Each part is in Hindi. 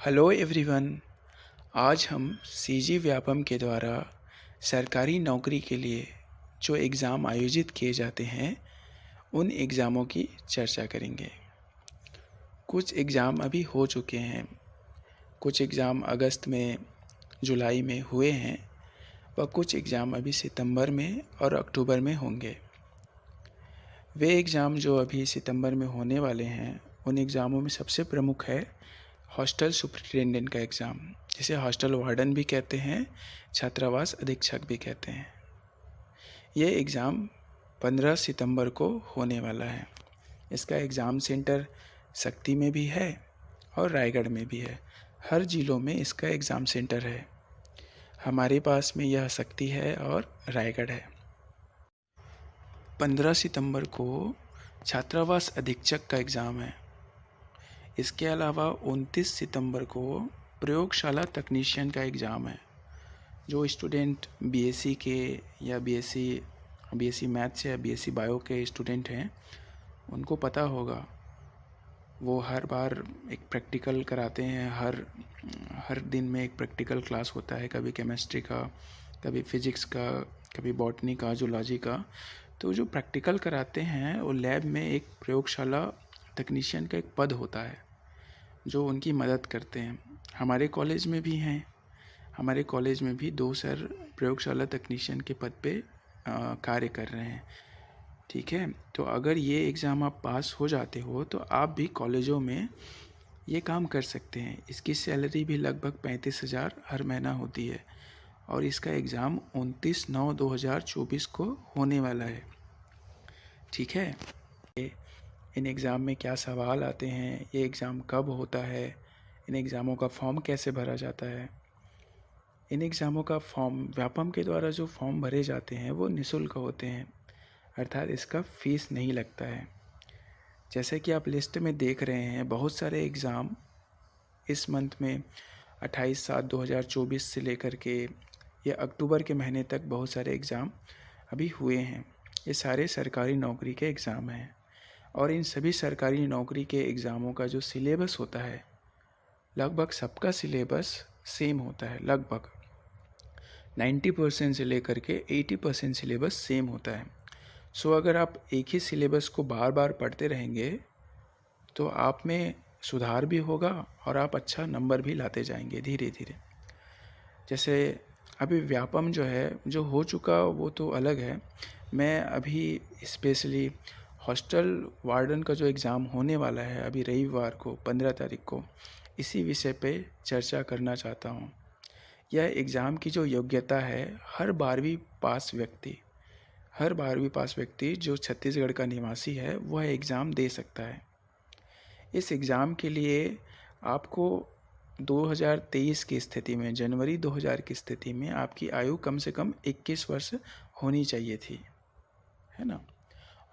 Hello everyone. आज हम सीजी व्यापम के द्वारा सरकारी नौकरी के लिए जो एग्ज़ाम आयोजित किए जाते हैं उन एग्ज़ामों की चर्चा करेंगे। कुछ एग्ज़ाम अभी हो चुके हैं, कुछ एग्ज़ाम अगस्त में, जुलाई में हुए हैं व कुछ एग्ज़ाम अभी सितंबर में और अक्टूबर में होंगे। वे एग्ज़ाम जो अभी सितंबर में होने वाले हैं उन एग्ज़ामों में सबसे प्रमुख है हॉस्टल सुपरिटेंडेंट का एग्ज़ाम, जिसे हॉस्टल वार्डन भी कहते हैं, छात्रावास अधीक्षक भी कहते हैं। ये एग्ज़ाम 15 सितंबर को होने वाला है। इसका एग्ज़ाम सेंटर शक्ति में भी है और रायगढ़ में भी है। हर ज़िलों में इसका एग्ज़ाम सेंटर है। हमारे पास में यह शक्ति है और रायगढ़ है। 15 सितंबर को छात्रावास अधीक्षक का एग्ज़ाम है। इसके अलावा 29 सितंबर को प्रयोगशाला तकनीशियन का एग्ज़ाम है। जो स्टूडेंट बीएससी के या बीएससी मैथ्स या बीएससी बायो के स्टूडेंट हैं उनको पता होगा, वो हर बार एक प्रैक्टिकल कराते हैं। हर दिन में एक प्रैक्टिकल क्लास होता है, कभी केमिस्ट्री का, कभी फिजिक्स का, कभी बॉटनी का, जूलॉजी का। तो जो प्रैक्टिकल कराते हैं वो लैब में एक प्रयोगशाला तकनीशियन का एक पद होता है जो उनकी मदद करते हैं। हमारे कॉलेज में भी हैं, हमारे कॉलेज में भी 2 सर प्रयोगशाला तकनीशियन के पद पे कार्य कर रहे हैं। ठीक है, तो अगर ये एग्ज़ाम आप पास हो जाते हो तो आप भी कॉलेजों में ये काम कर सकते हैं। इसकी सैलरी भी लगभग 35,000 हर महीना होती है और इसका एग्ज़ाम 29/9/2024 को होने वाला है। ठीक है, इन एग्ज़ाम में क्या सवाल आते हैं, ये एग्ज़ाम कब होता है, इन एग्ज़ामों का फॉर्म कैसे भरा जाता है। इन एग्ज़ामों का फॉर्म व्यापम के द्वारा जो फॉर्म भरे जाते हैं वो निःशुल्क होते हैं, अर्थात इसका फ़ीस नहीं लगता है। जैसे कि आप लिस्ट में देख रहे हैं, बहुत सारे एग्ज़ाम इस मंथ में 28/7/2024 से लेकर के ये अक्टूबर के महीने तक बहुत सारे एग्ज़ाम अभी हुए हैं। ये सारे सरकारी नौकरी के एग्ज़ाम हैं और इन सभी सरकारी नौकरी के एग्ज़ामों का जो सिलेबस होता है, लगभग सबका सिलेबस सेम होता है। लगभग 90% से लेकर के 80% सिलेबस सेम होता है। सो अगर आप एक ही सिलेबस को बार बार पढ़ते रहेंगे तो आप में सुधार भी होगा और आप अच्छा नंबर भी लाते जाएंगे धीरे धीरे। जैसे अभी व्यापम जो है, जो हो चुका वो तो अलग है। मैं अभी स्पेशली हॉस्टल वार्डन का जो एग्ज़ाम होने वाला है अभी रविवार को 15 तारीख को, इसी विषय पे चर्चा करना चाहता हूँ। यह एग्ज़ाम की जो योग्यता है, हर 12वीं पास व्यक्ति जो छत्तीसगढ़ का निवासी है वह एग्ज़ाम दे सकता है। इस एग्ज़ाम के लिए आपको 2023 की स्थिति में, जनवरी 2000 की स्थिति में आपकी आयु कम से कम 21 वर्ष होनी चाहिए थी, है ना।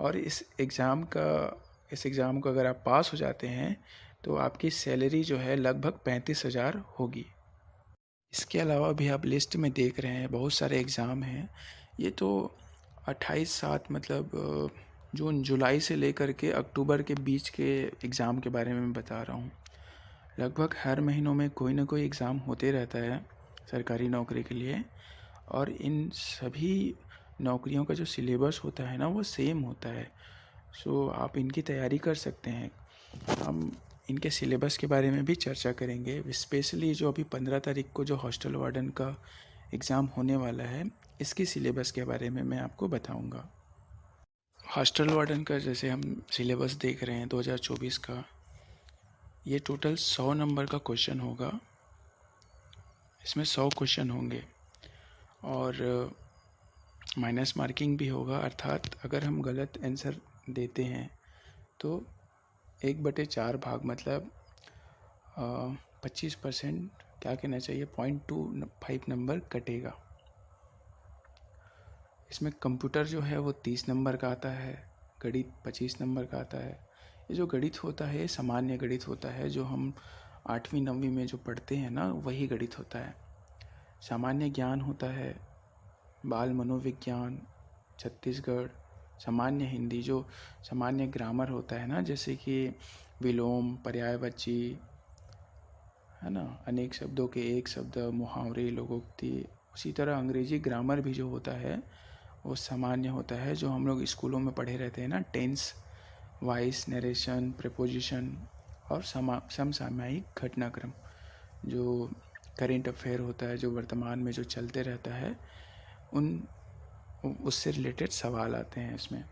और इस एग्ज़ाम को अगर आप पास हो जाते हैं तो आपकी सैलरी जो है लगभग 35,000 होगी। इसके अलावा भी आप लिस्ट में देख रहे हैं बहुत सारे एग्ज़ाम हैं। ये तो 28/7 मतलब जून जुलाई से लेकर के अक्टूबर के बीच के एग्ज़ाम के बारे में मैं बता रहा हूँ। लगभग हर महीनों में कोई ना कोई एग्ज़ाम होते रहता है सरकारी नौकरी के लिए और इन सभी नौकरियों का जो सिलेबस होता है ना वो सेम होता है। सो आप इनकी तैयारी कर सकते हैं। हम इनके सिलेबस के बारे में भी चर्चा करेंगे। स्पेशली जो अभी 15 तारीख को जो हॉस्टल वार्डन का एग्ज़ाम होने वाला है, इसकी सिलेबस के बारे में मैं आपको बताऊंगा। हॉस्टल वार्डन का जैसे हम सिलेबस देख रहे हैं 2024 का, ये टोटल 100 नंबर का क्वेश्चन होगा। इसमें 100 क्वेश्चन होंगे और माइनस मार्किंग भी होगा, अर्थात अगर हम गलत आंसर देते हैं तो 1/4 भाग मतलब 25%, क्या कहना चाहिए, 0.25 नंबर कटेगा। इसमें कंप्यूटर जो है वो 30 नंबर का आता है, गणित 25 नंबर का आता है। ये जो गणित होता है सामान्य गणित होता है, जो हम 8वीं 9वीं में जो पढ़ते हैं ना, वही गणित होता है। सामान्य ज्ञान होता है, बाल मनोविज्ञान, छत्तीसगढ़, सामान्य हिंदी, जो सामान्य ग्रामर होता है ना, जैसे कि विलोम, पर्यायवाची, है ना, अनेक शब्दों के एक शब्द, मुहावरे, लोकोक्ति। उसी तरह अंग्रेजी ग्रामर भी जो होता है वो सामान्य होता है, जो हम लोग स्कूलों में पढ़े रहते हैं ना, टेंस, वॉइस, नरेशन, प्रीपोजिशन और समसामयिक घटनाक्रम। जो करेंट अफेयर होता है, जो वर्तमान में जो चलते रहता है, उन उससे रिलेटेड सवाल आते हैं इसमें।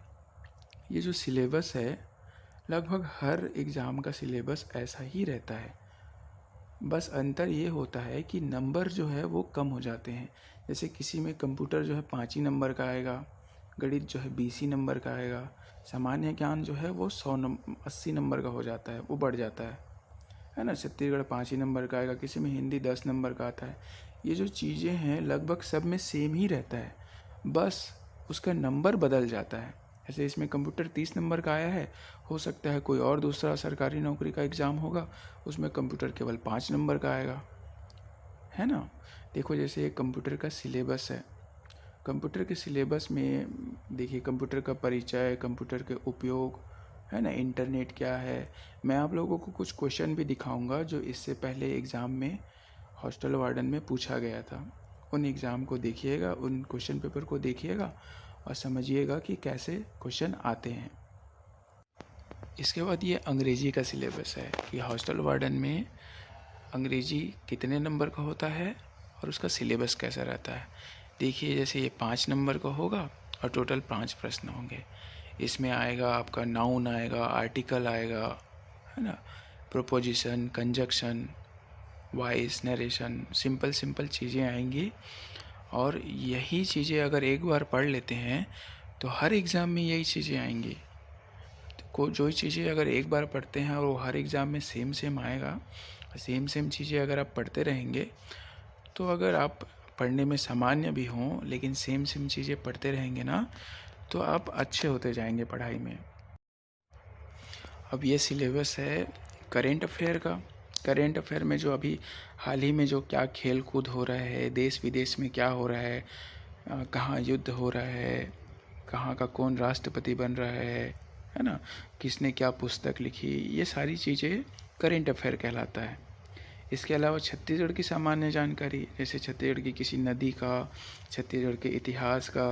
ये जो सिलेबस है, लगभग हर एग्ज़ाम का सिलेबस ऐसा ही रहता है। बस अंतर ये होता है कि नंबर जो है वो कम हो जाते हैं। जैसे किसी में कंप्यूटर जो है 5 ही नंबर का आएगा, गणित जो है 20 ही नंबर का आएगा, सामान्य ज्ञान जो है वो 80 नंबर का हो जाता है, वो बढ़ जाता है ना। छत्तीसगढ़ 5 ही नंबर का आएगा, किसी में हिंदी 10 नंबर का आता है। ये जो चीज़ें हैं लगभग सब में सेम ही रहता है, बस उसका नंबर बदल जाता है। ऐसे इसमें कंप्यूटर 30 नंबर का आया है, हो सकता है कोई और दूसरा सरकारी नौकरी का एग्ज़ाम होगा, उसमें कंप्यूटर केवल 5 नंबर का आएगा, है ना। देखो जैसे ये कंप्यूटर का सिलेबस है, कंप्यूटर के सिलेबस में देखिए कंप्यूटर का परिचय, कंप्यूटर के उपयोग, है ना, इंटरनेट क्या है। मैं आप लोगों को कुछ क्वेश्चन भी दिखाऊंगा जो इससे पहले एग्ज़ाम में हॉस्टल वार्डन में पूछा गया था। उन एग्ज़ाम को देखिएगा, उन क्वेश्चन पेपर को देखिएगा और समझिएगा कि कैसे क्वेश्चन आते हैं। इसके बाद ये अंग्रेजी का सिलेबस है कि हॉस्टल वार्डन में अंग्रेजी कितने नंबर का होता है और उसका सिलेबस कैसा रहता है। देखिए जैसे ये 5 नंबर का होगा और टोटल 5 प्रश्न होंगे। इसमें आएगा आपका नाउन आएगा, आर्टिकल आएगा, है ना, proposition, conjunction, voice, narration, simple चीज़ें आएंगी। और यही चीज़ें अगर एक बार पढ़ लेते हैं तो हर एग्ज़ाम में यही चीज़ें आएंगी। को जो चीज़ें अगर एक बार पढ़ते हैं और वो हर एग्ज़ाम में सेम आएगा, सेम चीज़ें अगर आप पढ़ते रहेंगे, तो अगर आप पढ़ने में सामान्य भी हों लेकिन सेम चीज़ें पढ़ते रहेंगे ना, तो आप अच्छे होते जाएंगे पढ़ाई में। अब ये सिलेबस है करेंट अफेयर का। करेंट अफेयर में जो अभी हाल ही में जो क्या खेल कूद हो रहा है, देश विदेश में क्या हो रहा है, कहाँ युद्ध हो रहा है, कहाँ का कौन राष्ट्रपति बन रहा है ना, किसने क्या पुस्तक लिखी, ये सारी चीज़ें करेंट अफेयर कहलाता है। इसके अलावा छत्तीसगढ़ की सामान्य जानकारी, जैसे छत्तीसगढ़ की किसी नदी का, छत्तीसगढ़ के इतिहास का,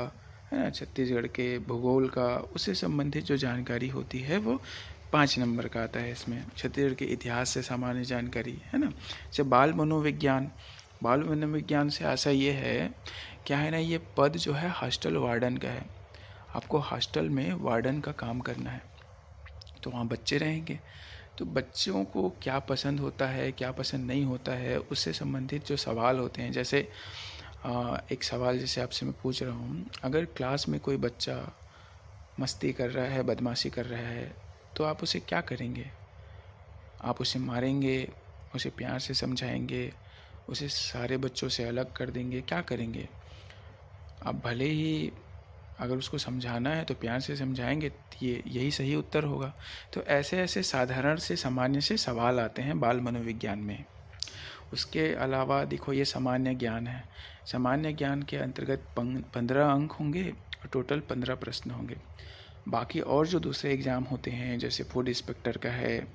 है ना, छत्तीसगढ़ के भूगोल का, उससे संबंधित जो जानकारी होती है वो 5 नंबर का आता है इसमें। छत्तीसगढ़ के इतिहास से सामान्य जानकारी, है ना। जैसे बाल मनोविज्ञान, बाल मनोविज्ञान से ऐसा ये है, क्या है ना, ये पद जो है हॉस्टल वार्डन का है। आपको हॉस्टल में वार्डन का काम करना है, तो वहाँ बच्चे रहेंगे, तो बच्चों को क्या पसंद होता है, क्या पसंद नहीं होता है, उससे संबंधित जो सवाल होते हैं। जैसे एक सवाल जैसे आपसे मैं पूछ रहा हूँ, अगर क्लास में कोई बच्चा मस्ती कर रहा है, बदमाशी कर रहा है, तो आप उसे क्या करेंगे? आप उसे मारेंगे, उसे प्यार से समझाएंगे, उसे सारे बच्चों से अलग कर देंगे, क्या करेंगे? आप भले ही अगर उसको समझाना है तो प्यार से समझाएंगे, ये यही सही उत्तर होगा। तो ऐसे ऐसे साधारण से सामान्य से सवाल आते हैं बाल मनोविज्ञान में। उसके अलावा देखो ये सामान्य ज्ञान है। सामान्य ज्ञान के अंतर्गत 15 अंक होंगे और टोटल 15 प्रश्न होंगे। बाकी और जो दूसरे एग्ज़ाम होते हैं, जैसे फूड इंस्पेक्टर का है,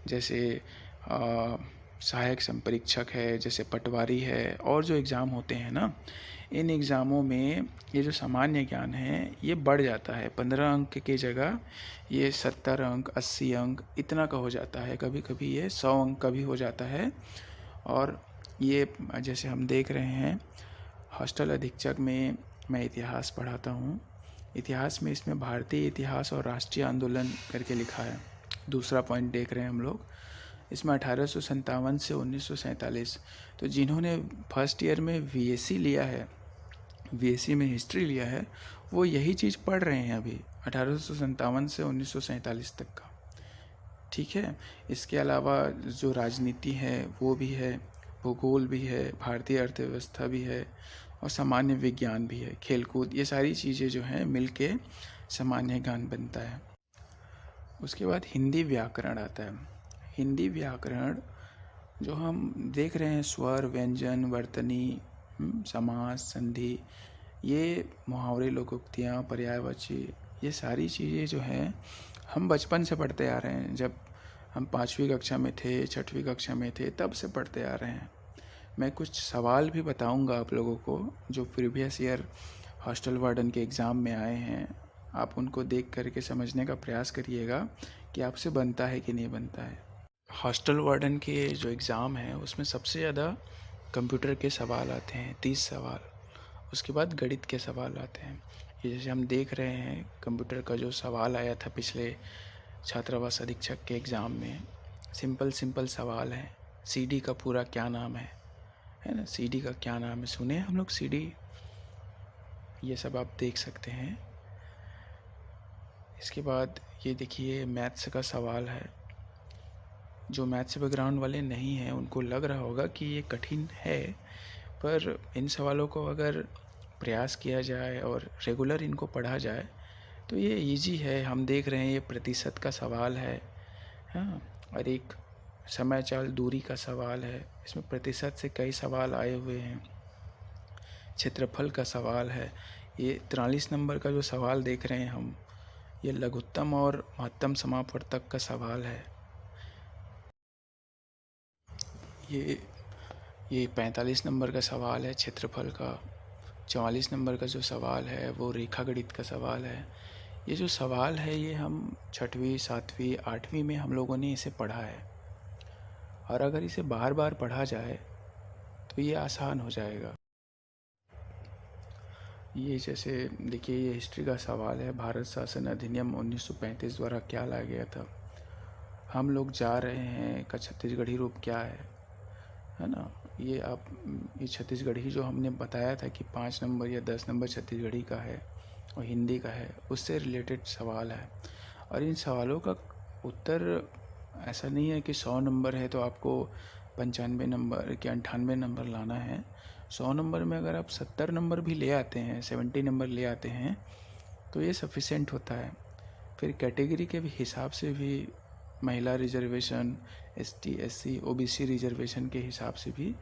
जैसे सहायक संपरीक्षक है, जैसे पटवारी है, और जो एग्ज़ाम होते हैं ना, इन एग्ज़ामों में ये जो सामान्य ज्ञान है ये बढ़ जाता है। 15 अंक की जगह ये 70 अंक, 80 अंक इतना का हो जाता है। कभी कभी ये 100 अंक का भी हो जाता है। और ये जैसे हम देख रहे हैं हॉस्टल अधीक्षक में मैं इतिहास पढ़ाता हूँ। इतिहास में इसमें भारतीय इतिहास और राष्ट्रीय आंदोलन करके लिखा है। दूसरा पॉइंट देख रहे हैं हम लोग, इसमें 1857 से 1947। तो जिन्होंने फर्स्ट ईयर में वीएससी लिया है, वीएससी में हिस्ट्री लिया है, वो यही चीज़ पढ़ रहे हैं अभी 1857 से 1947 तक का। ठीक है। इसके अलावा जो राजनीति है वो भी है, भूगोल भी है, भारतीय अर्थव्यवस्था भी है और सामान्य विज्ञान भी है, खेलकूद, ये सारी चीज़ें जो हैं मिलके सामान्य ज्ञान बनता है। उसके बाद हिंदी व्याकरण आता है। हिंदी व्याकरण जो हम देख रहे हैं, स्वर, व्यंजन, वर्तनी, समास, संधि, ये मुहावरे, लोकोक्तियाँ, पर्यायवाची, ये सारी चीज़ें जो हैं हम बचपन से पढ़ते आ रहे हैं। जब हम 5वीं कक्षा में थे, 6वीं कक्षा में थे, तब से पढ़ते आ रहे हैं। मैं कुछ सवाल भी बताऊंगा आप लोगों को जो प्रीवियस ईयर हॉस्टल वार्डन के एग्ज़ाम में आए हैं। आप उनको देख करके समझने का प्रयास करिएगा कि आपसे बनता है कि नहीं बनता है। हॉस्टल वार्डन के जो एग्ज़ाम है उसमें सबसे ज़्यादा कंप्यूटर के सवाल आते हैं, 30 सवाल। उसके बाद गणित के सवाल आते हैं। ये जैसे हम देख रहे हैं कंप्यूटर का जो सवाल आया था पिछले छात्रावास अधीक्षक के एग्ज़ाम में, सिंपल सिंपल सवाल हैं। सीडी का पूरा क्या नाम है ना, सीडी का क्या नाम है, सुने हम लोग सीडी, ये सब आप देख सकते हैं। इसके बाद ये देखिए मैथ्स का सवाल है। जो मैथ्स बैकग्राउंड वाले नहीं हैं उनको लग रहा होगा कि ये कठिन है, पर इन सवालों को अगर प्रयास किया जाए और रेगुलर इनको पढ़ा जाए तो ये इजी है। हम देख रहे हैं ये प्रतिशत का सवाल है, हाँ, और एक समय चाल दूरी का सवाल है। इसमें प्रतिशत से कई सवाल आए हुए हैं। क्षेत्रफल का सवाल है। ये 43 नंबर का जो सवाल देख रहे हैं हम, ये लघुत्तम और महत्तम समापवर्तक का सवाल है। ये 45 नंबर का सवाल है क्षेत्रफल का। 44 नंबर का जो सवाल है वो रेखा गणित का सवाल है। ये जो सवाल है ये हम 6वीं 7वीं 8वीं में हम लोगों ने इसे पढ़ा है, और अगर इसे बार बार पढ़ा जाए तो ये आसान हो जाएगा। ये जैसे देखिए ये हिस्ट्री का सवाल है। भारत शासन अधिनियम 1935 द्वारा क्या लाया गया था। हम लोग जा रहे हैं का छत्तीसगढ़ी रूप क्या है ना। ये छत्तीसगढ़ी जो हमने बताया था कि 5 नंबर या 10 नंबर छत्तीसगढ़ी का है और हिंदी का है, उससे रिलेटेड सवाल है। और इन सवालों का उत्तर ऐसा नहीं है कि 100 नंबर है तो आपको 95 नंबर कि 98 नंबर लाना है। 100 नंबर में अगर आप 70 नंबर भी ले आते हैं, 70 नंबर ले आते हैं तो ये सफिशेंट होता है। फिर कैटेगरी के भी हिसाब से भी, महिला reservation, ST SC OBC reservation के हिसाब से भी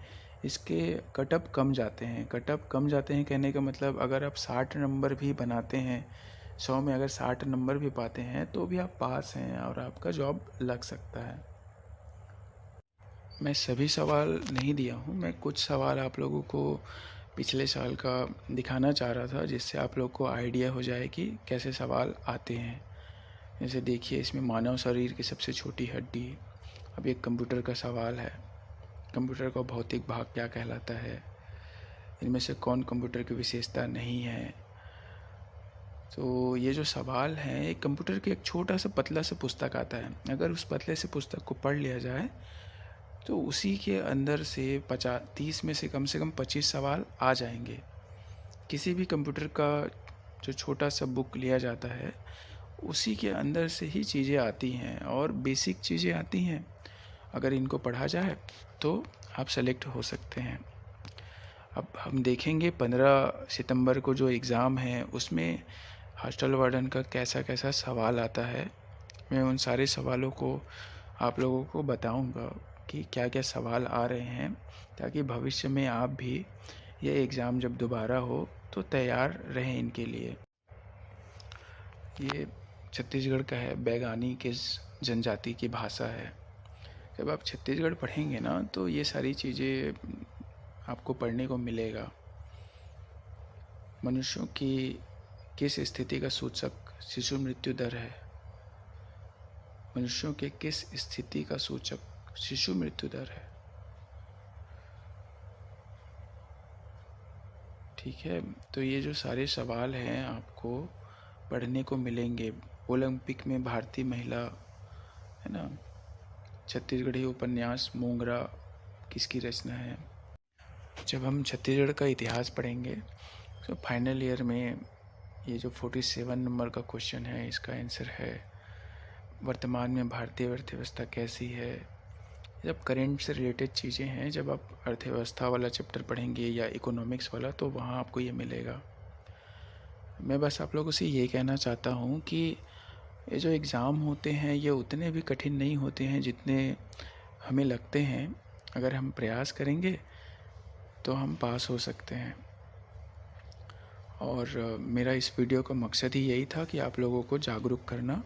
इसके कटअप कम जाते हैं। कटअप कम जाते हैं कहने का मतलब अगर आप 60 नंबर भी बनाते हैं, 100 में अगर 60 नंबर भी पाते हैं तो भी आप पास हैं और आपका जॉब लग सकता है। मैं सभी सवाल नहीं दिया हूँ, मैं कुछ सवाल आप लोगों को पिछले साल का दिखाना चाह रहा था जिससे आप लोग को आइडिया हो जाए कि कैसे सवाल आते हैं। जैसे देखिए इसमें मानव शरीर की सबसे छोटी हड्डी। अब एक कंप्यूटर का सवाल है, कंप्यूटर का भौतिक भाग क्या कहलाता है, इनमें से कौन कंप्यूटर की विशेषता नहीं है। तो ये जो सवाल हैं, एक कंप्यूटर के एक छोटा सा पतला सा पुस्तक आता है। अगर उस पतले से पुस्तक को पढ़ लिया जाए तो उसी के अंदर से 30 में से कम 25 सवाल आ जाएंगे। किसी भी कंप्यूटर का जो छोटा सा बुक लिया जाता है उसी के अंदर से ही चीज़ें आती हैं और बेसिक चीज़ें आती हैं। अगर इनको पढ़ा जाए तो आप सेलेक्ट हो सकते हैं। अब हम देखेंगे 15 सितंबर को जो एग्ज़ाम है उसमें हॉस्टल वार्डन का कैसा कैसा सवाल आता है। मैं उन सारे सवालों को आप लोगों को बताऊंगा कि क्या क्या सवाल आ रहे हैं, ताकि भविष्य में आप भी ये एग्ज़ाम जब दोबारा हो तो तैयार रहें इनके लिए। ये छत्तीसगढ़ का है, बैगानी किस जनजाति की भाषा है। जब आप छत्तीसगढ़ पढ़ेंगे ना तो ये सारी चीज़ें आपको पढ़ने को मिलेगा। मनुष्यों की किस स्थिति का सूचक शिशु मृत्यु दर है। मनुष्यों के किस स्थिति का सूचक शिशु मृत्यु दर है। ठीक है, तो ये जो सारे सवाल हैं आपको पढ़ने को मिलेंगे। ओलंपिक में भारतीय महिला, है ना, छत्तीसगढ़ी उपन्यास मोंगरा किसकी रचना है। जब हम छत्तीसगढ़ का इतिहास पढ़ेंगे तो फाइनल ईयर में ये जो 47 नंबर का क्वेश्चन है इसका आंसर है वर्तमान में भारतीय अर्थव्यवस्था कैसी है। जब करेंट से रिलेटेड चीज़ें हैं, जब आप अर्थव्यवस्था वाला चैप्टर पढ़ेंगे या इकोनॉमिक्स वाला तो वहाँ आपको ये मिलेगा। मैं बस आप लोगों से ये कहना चाहता हूँ कि ये जो एग्ज़ाम होते हैं ये उतने भी कठिन नहीं होते हैं जितने हमें लगते हैं। अगर हम प्रयास करेंगे तो हम पास हो सकते हैं। और मेरा इस वीडियो का मकसद ही यही था कि आप लोगों को जागरूक करना